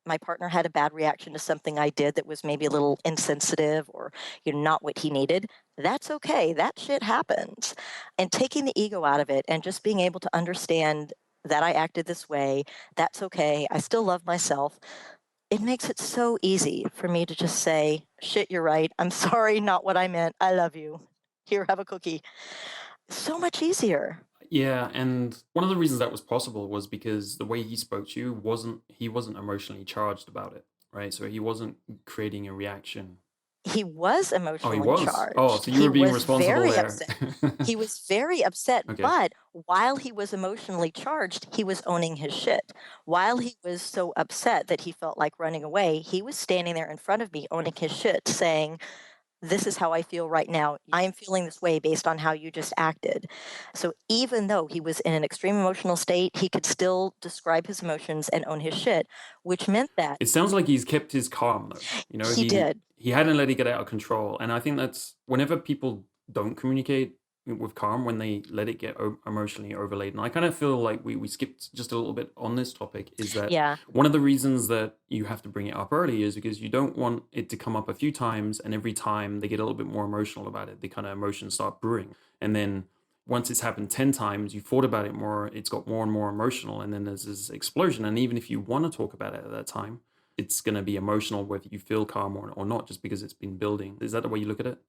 my partner had a bad reaction to something I did that was maybe a little insensitive or not what he needed. That's okay. That shit happens. And taking the ego out of it and just being able to understand that I acted this way, that's okay. I still love myself. It makes it so easy for me to just say, shit, you're right. I'm sorry, not what I meant. I love you. Here, have a cookie. So much easier. Yeah, and one of the reasons that was possible was because the way he spoke to you he wasn't emotionally charged about it, right? So he wasn't creating a reaction. He was Oh, he emotionally was? Oh, charged. so you He were being was responsible very there. upset. He was very upset, Okay. but while he was emotionally charged, he was owning his shit. While he was so upset that he felt like running away, he was standing there in front of me owning his shit, saying, "This is how I feel right now. I am feeling this way based on how you just acted." So even though he was in an extreme emotional state, he could still describe his emotions and own his shit, which meant that It sounds like he's kept his calm though. You know, he he did. he hadn't let it get out of control, and I think that's whenever people don't communicate with calm when they let it get emotionally overlaid. And I kind of feel like we skipped just a little bit on this topic. Is that Yeah. one of the reasons that you have to bring it up early is because you don't want it to come up a few times, and every time they get a little bit more emotional about it, the kind of emotions start brewing, and then once it's happened 10 times, you thought about it more, it's got more and more emotional, and then there's this explosion. And even if you want to talk about it at that time, it's going to be emotional whether you feel calm or not, just because it's been building. Is that the way you look at it?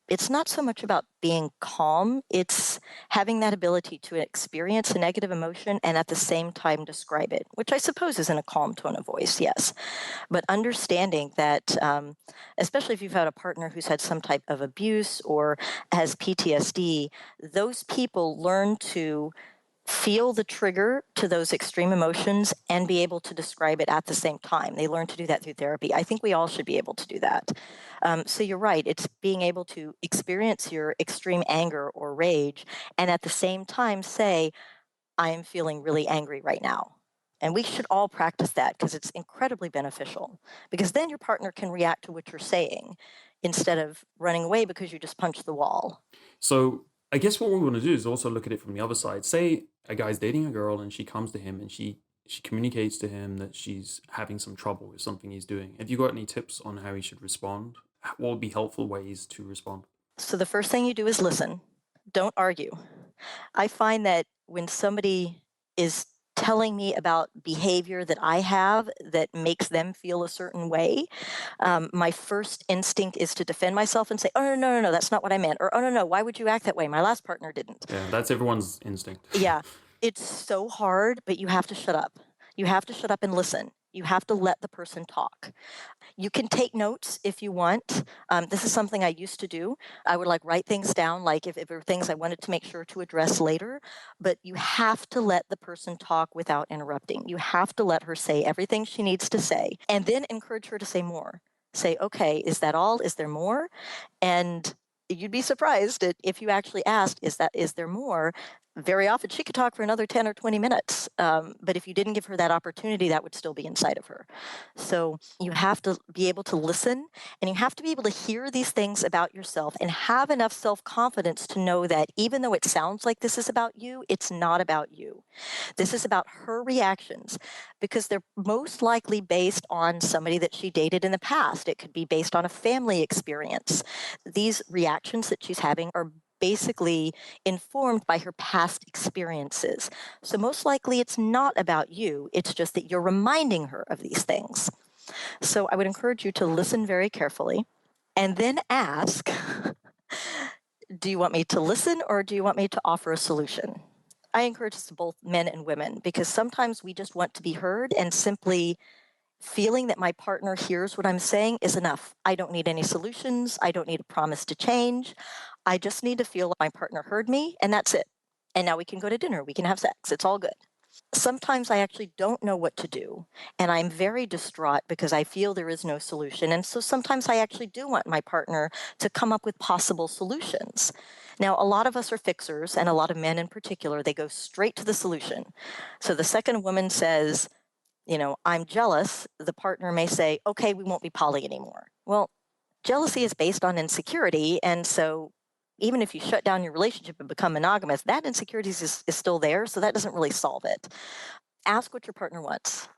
It's not so much about being calm, it's having that ability to experience a negative emotion and at the same time describe it, which I suppose is in a calm tone of voice, yes. But understanding that, especially if you've had a partner who's had some type of abuse or has PTSD, those people learn to feel the trigger to those extreme emotions and be able to describe it at the same time. They learn to do that through therapy. I think we all should be able to do that. So you're right. It's being able to experience your extreme anger or rage and at the same time say, "I am feeling really angry right now." And we should all practice that because it's incredibly beneficial. Because then your partner can react to what you're saying instead of running away because you just punched the wall. So I guess what we want to do is also look at it from the other side. Say a guy's dating a girl and she comes to him and she communicates to him that she's having some trouble with something he's doing. Have you got any tips on how he should respond? What would be helpful ways to respond? So the first thing you do is listen. Don't argue. I find that when somebody is telling me about behavior that I have that makes them feel a certain way, my first instinct is to defend myself and say, "Oh, no, no, no, no, that's not what I meant." Or, "Oh, no, no, why would you act that way? My last partner didn't." Yeah, that's everyone's instinct. Yeah, it's so hard, but you have to shut up. You have to shut up and listen. You have to let the person talk. You can take notes if you want. This is something I used to do. I would like write things down, like if there were things I wanted to make sure to address later. But you have to let the person talk without interrupting. You have to let her say everything she needs to say and then encourage her to say more. Say, "Okay, is that all? Is there more?" And you'd be surprised if you actually asked, "Is there more?" Very often she could talk for another 10 or 20 minutes. But if you didn't give her that opportunity, that would still be inside of her. So you have to be able to listen and you have to be able to hear these things about yourself and have enough self confidence to know that even though it sounds like this is about you, it's not about you. This is about her reactions because they're most likely based on somebody that she dated in the past. It could be based on a family experience. These reactions that she's having are basically informed by her past experiences. So, most likely, it's not about you. It's just that you're reminding her of these things. So, I would encourage you to listen very carefully and then ask, "Do you want me to listen or do you want me to offer a solution?" I encourage this to both men and women because sometimes we just want to be heard, and simply feeling that my partner hears what I'm saying is enough. I don't need any solutions. I don't need a promise to change. I just need to feel like my partner heard me, and that's it. And now we can go to dinner. We can have sex. It's all good. Sometimes I actually don't know what to do, and I'm very distraught because I feel there is no solution. And so sometimes I actually do want my partner to come up with possible solutions. Now, a lot of us are fixers, and a lot of men in particular, they go straight to the solution. So the second a woman says, "I'm jealous," the partner may say, "Okay, we won't be poly anymore." Well, jealousy is based on insecurity. And so even if you shut down your relationship and become monogamous, that insecurity is still there. So that doesn't really solve it. Ask what your partner wants.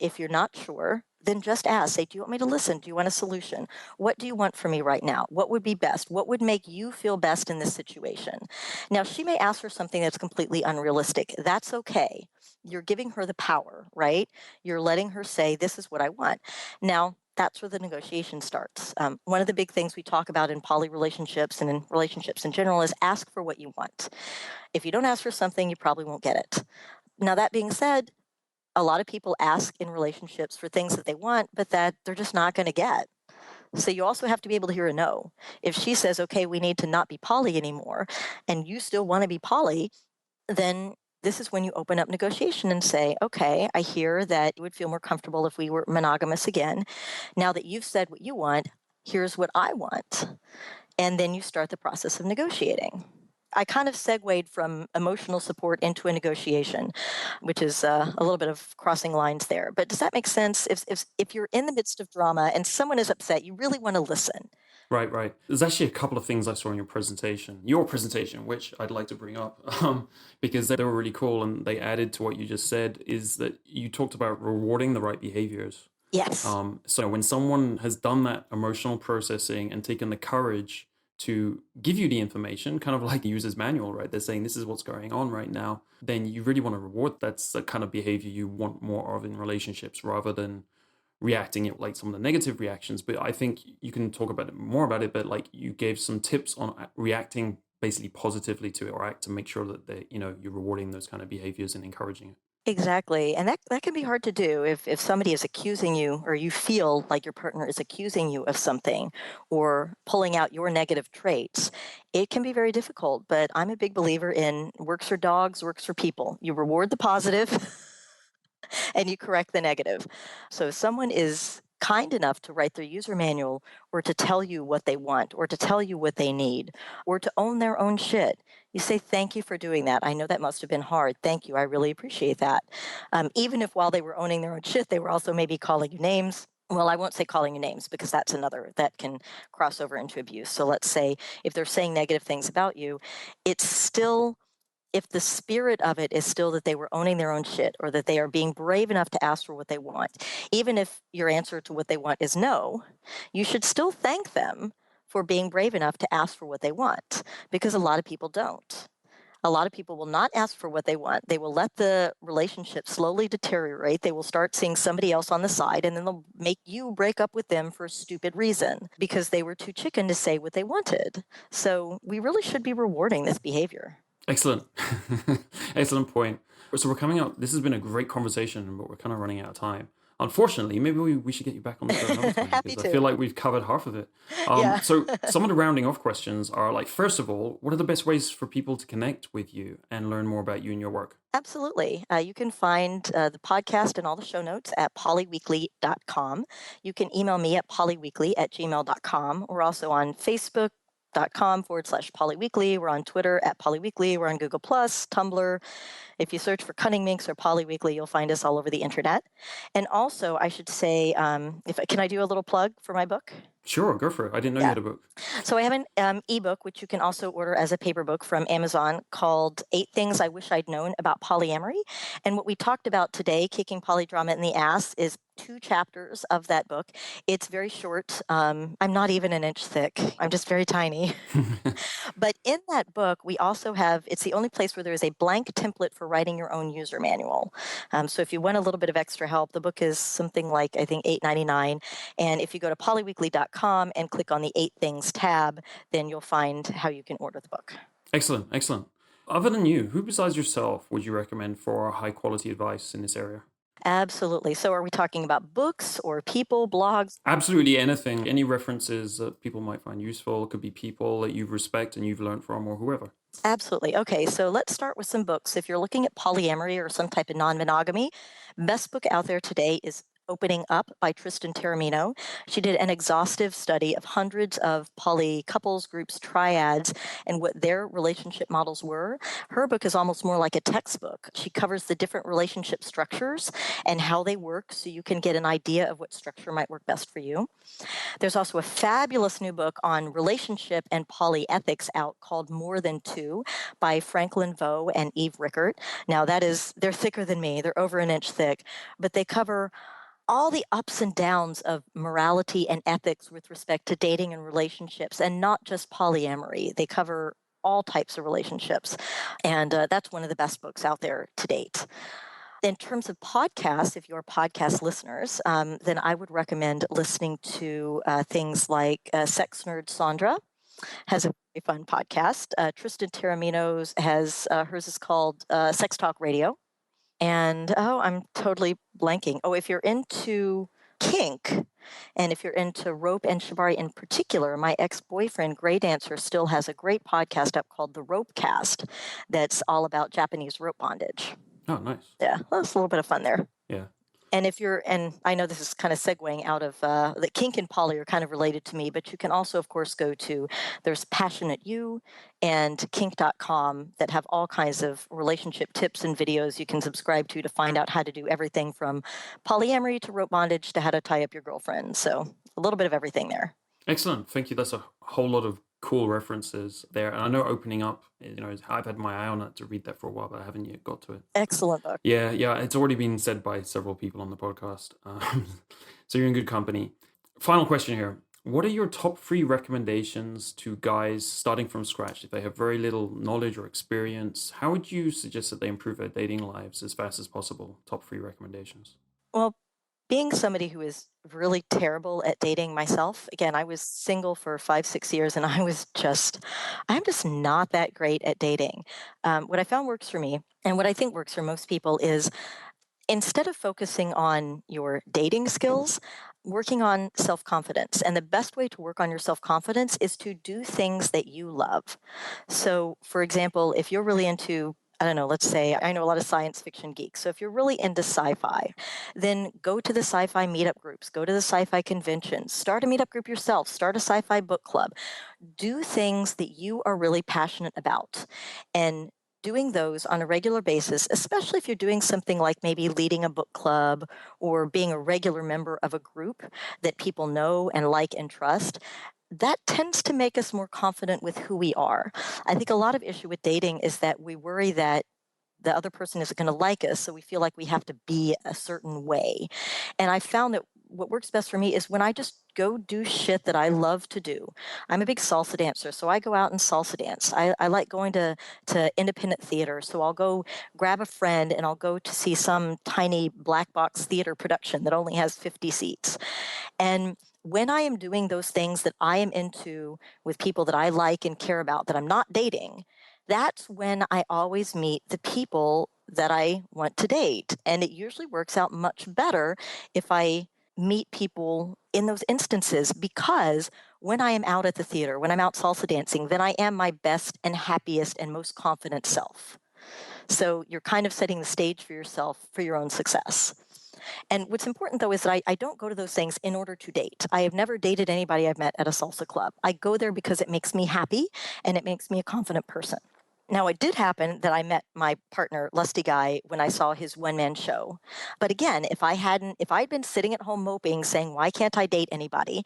If you're not sure, then just ask. Say, "Do you want me to listen? Do you want a solution? What do you want from me right now? What would be best? What would make you feel best in this situation?" Now, she may ask for something that's completely unrealistic. That's okay. You're giving her the power, right? You're letting her say, "This is what I want." Now, that's where the negotiation starts. One of the big things we talk about in poly relationships and in relationships in general is ask for what you want. If you don't ask for something, you probably won't get it. Now, that being said, a lot of people ask in relationships for things that they want, but that they're just not going to get. So you also have to be able to hear a no. If she says, okay, we need to not be poly anymore, and you still want to be poly, then this is when you open up negotiation and say, okay, I hear that you would feel more comfortable if we were monogamous again. Now that you've said what you want, here's what I want. And then you start the process of negotiating. I kind of segued from emotional support into a negotiation, which is a little bit of crossing lines there. But does that make sense? If you're in the midst of drama and someone is upset, you really want to listen. Right, right. There's actually a couple of things I saw in your presentation, which I'd like to bring up, because they were really cool and they added to what you just said, is that you talked about rewarding the right behaviors. Yes. So when someone has done that emotional processing and taken the courage to give you the information, kind of like the user's manual, right? They're saying this is what's going on right now. Then you really want to reward. That's the kind of behavior you want more of in relationships, rather than reacting it like some of the negative reactions. But I think you can talk about it more about it. But like you gave some tips on reacting basically positively to it, or act to make sure that you're rewarding those kind of behaviors and encouraging it. Exactly. And that can be hard to do if somebody is accusing you or you feel like your partner is accusing you of something or pulling out your negative traits. It can be very difficult, but I'm a big believer in works for dogs, works for people. You reward the positive and you correct the negative. So if someone is kind enough to write their user manual or to tell you what they want or to tell you what they need or to own their own shit, you say, thank you for doing that. I know that must have been hard. Thank you. I really appreciate that. Even if while they were owning their own shit, they were also maybe calling you names. Well, I won't say calling you names because that's another that can cross over into abuse. So let's say if they're saying negative things about you, it's still, if the spirit of it is still that they were owning their own shit or that they are being brave enough to ask for what they want, even if your answer to what they want is no, you should still thank them for being brave enough to ask for what they want, because a lot of people don't. A lot of people will not ask for what they want. They will let the relationship slowly deteriorate. They will start seeing somebody else on the side, and then they'll make you break up with them for a stupid reason because they were too chicken to say what they wanted. So we really should be rewarding this behavior. Excellent. Excellent point. So we're coming up. This has been a great conversation, but we're kind of running out of time. Unfortunately, maybe we should get you back on the show another time, Happy because to. I feel like we've covered half of it. Yeah. So some of the rounding off questions are like, first of all, what are the best ways for people to connect with you and learn more about you and your work? Absolutely. You can find the podcast and all the show notes at polyweekly.com. You can email me at polyweekly@gmail.com. We're also on facebook.com/polyweekly. We're on Twitter at polyweekly. We're on Google Plus, Tumblr. If you search for Cunning Minx or Polyweekly, you'll find us all over the internet. And also, I should say, if can I do a little plug for my book? Sure, go for it. I didn't know you Yeah. had a book. So I have an ebook, which you can also order as a paper book from Amazon, called 8 Things I Wish I'd Known About Polyamory. And what we talked about today, kicking polydrama in the ass, is 2 chapters of that book. It's very short. I'm not even an inch thick. I'm just very tiny. But in that book, we also have, it's the only place where there is a blank template for writing your own user manual. So if you want a little bit of extra help, the book is something like, I think, $8.99. And if you go to polyweekly.com and click on the 8 Things tab, then you'll find how you can order the book. Excellent, excellent. Other than you, who besides yourself would you recommend for high quality advice in this area? Absolutely. So are we talking about books or people, blogs? Absolutely anything. Any references that people might find useful. It could be people that you respect and you've learned from, or whoever. Absolutely. Okay, so let's start with some books. If you're looking at polyamory or some type of non-monogamy, best book out there today is Opening Up by Tristan Taormino. She did an exhaustive study of hundreds of poly couples, groups, triads, and what their relationship models were. Her book is almost more like a textbook. She covers the different relationship structures and how they work so you can get an idea of what structure might work best for you. There's also a fabulous new book on relationship and polyethics out called More Than Two by Franklin Vo and Eve Rickert. Now they're thicker than me. They're over an inch thick, but they cover all the ups and downs of morality and ethics with respect to dating and relationships, and not just polyamory. They cover all types of relationships. And that's one of the best books out there to date. In terms of podcasts, if you're podcast listeners, then I would recommend listening to things like Sex Nerd Sandra has a very fun podcast. Tristan Taormino's has hers is called Sex Talk Radio. And I'm totally blanking. Oh, if you're into kink, And if you're into rope and shibari in particular, my ex-boyfriend, Gray Dancer, still has a great podcast up called The Rope Cast that's all about Japanese rope bondage. Oh, nice. Yeah, that's a little bit of fun there. Yeah. And and I know this is kind of segueing out of the kink and poly are kind of related to me, but you can also, of course, there's Passionate You and kink.com that have all kinds of relationship tips and videos you can subscribe to find out how to do everything from polyamory to rope bondage to how to tie up your girlfriend. So a little bit of everything there. Excellent. Thank you. That's a whole lot of cool references there. And I know opening up, I've had my eye on it to read that for a while, but I haven't yet got to it. Excellent book. Yeah. It's already been said by several people on the podcast. So you're in good company. Final question here. What are your top 3 recommendations to guys starting from scratch? If they have very little knowledge or experience, how would you suggest that they improve their dating lives as fast as possible? Top 3 recommendations. Well, being somebody who is really terrible at dating myself, again, I was single for 5-6 years and I'm just not that great at dating. What I found works for me and what I think works for most people is instead of focusing on your dating skills, working on self-confidence. And the best way to work on your self-confidence is to do things that you love. So, for example, if you're really into I don't know, let's say I know a lot of science fiction geeks. So if you're really into sci-fi, then go to the sci-fi meetup groups, go to the sci-fi conventions, start a meetup group yourself, start a sci-fi book club. Do things that you are really passionate about. And doing those on a regular basis, especially if you're doing something like maybe leading a book club or being a regular member of a group that people know and like and trust, that tends to make us more confident with who we are. I think a lot of issue with dating is that we worry that the other person isn't going to like us, so we feel like we have to be a certain way. And I found that what works best for me is when I just go do shit that I love to do. I'm a big salsa dancer, so I go out and salsa dance. I like going to independent theater, so I'll go grab a friend and I'll go to see some tiny black box theater production that only has 50 seats. And when I am doing those things that I am into with people that I like and care about that I'm not dating, that's when I always meet the people that I want to date. And it usually works out much better if I meet people in those instances, because when I am out at the theater, when I'm out salsa dancing, then I am my best and happiest and most confident self. So you're kind of setting the stage for yourself for your own success. And what's important, though, is that I don't go to those things in order to date. I have never dated anybody I've met at a salsa club. I go there because it makes me happy and it makes me a confident person. Now, it did happen that I met my partner, Lusty Guy, when I saw his one-man show. But again, if I'd been sitting at home moping saying, why can't I date anybody?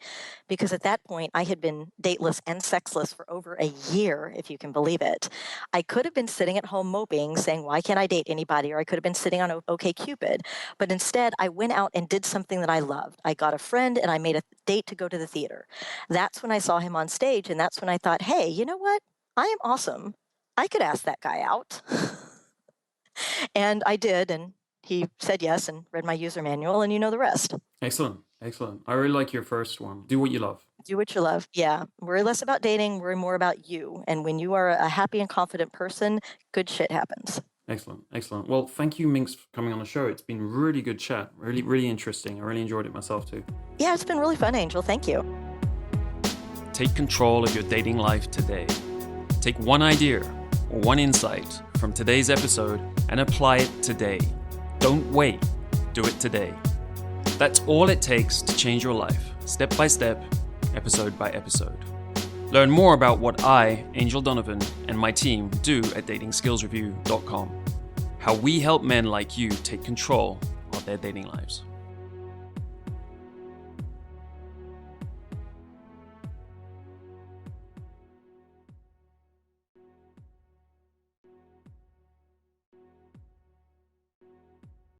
Because at that point, I had been dateless and sexless for over a year, if you can believe it. I could have been sitting at home moping saying, why can't I date anybody? Or I could have been sitting on OkCupid. But instead, I went out and did something that I loved. I got a friend and I made a date to go to the theater. That's when I saw him on stage. And that's when I thought, hey, you know what? I am awesome. I could ask that guy out. And I did, and he said yes and read my user manual, and you know the rest. Excellent. I really like your first one. Do what you love. Do what you love. Yeah. Worry less about dating, worry more about you. And when you are a happy and confident person, good shit happens. Excellent. Well, thank you, Minx, for coming on the show. It's been really good chat. Really, really interesting. I really enjoyed it myself too. Yeah, it's been really fun, Angel. Thank you. Take control of your dating life today. Take one idea or one insight from today's episode and apply it today. Don't wait. Do it today. That's all it takes to change your life, step by step, episode by episode. Learn more about what I, Angel Donovan, and my team do at datingskillsreview.com. How we help men like you take control of their dating lives.